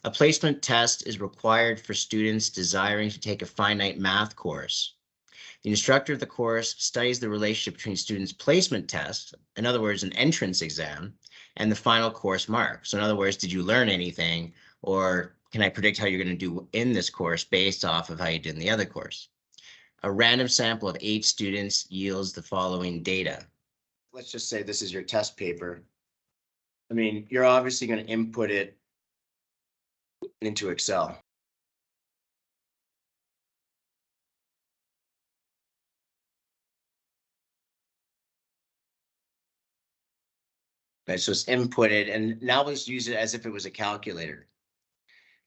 A placement test is required for students desiring to take a finite math course. The instructor of the course studies the relationship between students' placement test, in other words, an entrance exam, and the final course mark. So in other words, did you learn anything, or can I predict how you're going to do in this course based off of how you did in the other course? A random sample of 8 students yields the following data. Let's just say this is your test paper. I mean, you're obviously going to input it into Excel. Right, so it's inputted, and now let's use it as if it was a calculator.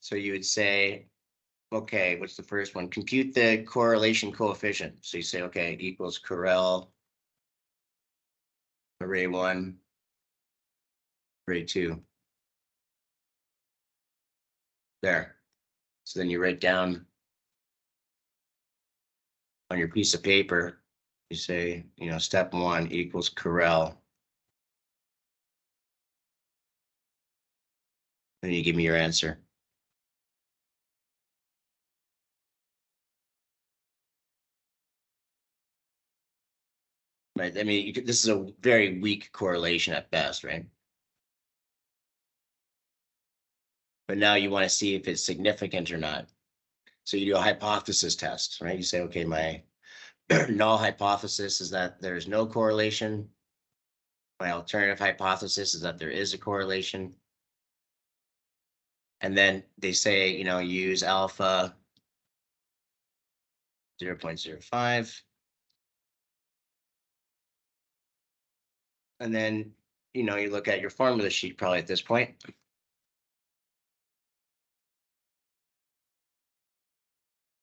So you would say, okay, what's the first one? Compute the correlation coefficient. So you say, okay, equals Correl, array 1, array 2. There. So then you write down on your piece of paper, you say, step 1 equals Correl. And you give me your answer. Right. I mean, this is a very weak correlation at best, right? But now you want to see if it's significant or not. So you do a hypothesis test, right? You say, okay, my null hypothesis is that there's no correlation. My alternative hypothesis is that there is a correlation. And then they say, use alpha 0.05. And then, you look at your formula sheet probably at this point.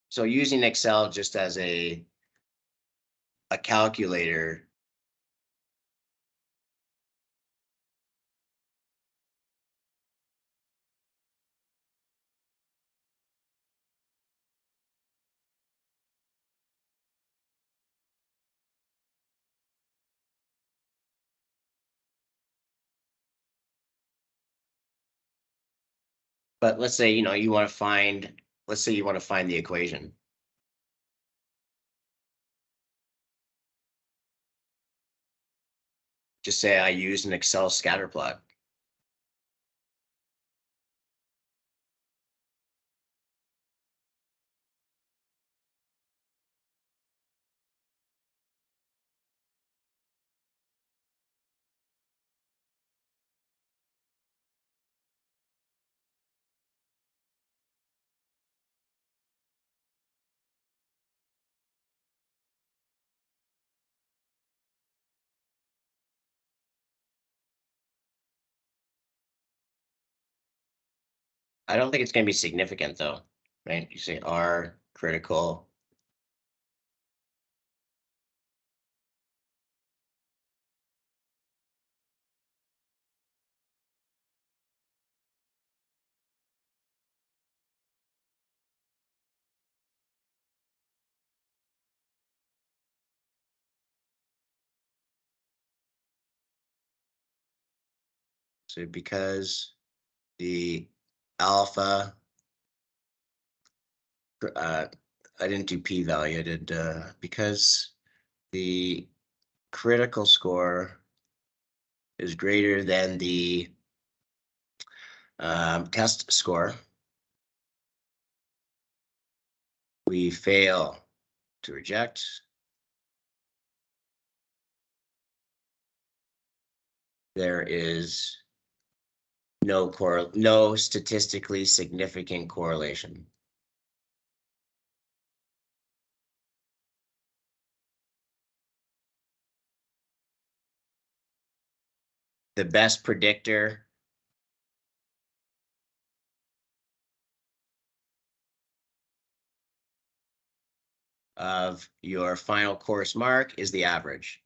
So using Excel just as a calculator, but let's say, you want to find, let's say you want to find the equation. Just say I use an Excel scatter plot. I don't think it's going to be significant though, right? You say R critical. So because the alpha, I didn't do p-value, I did because the critical score is greater than the test score, we fail to reject. There is no statistically significant correlation. The best predictor of your final course mark is the average.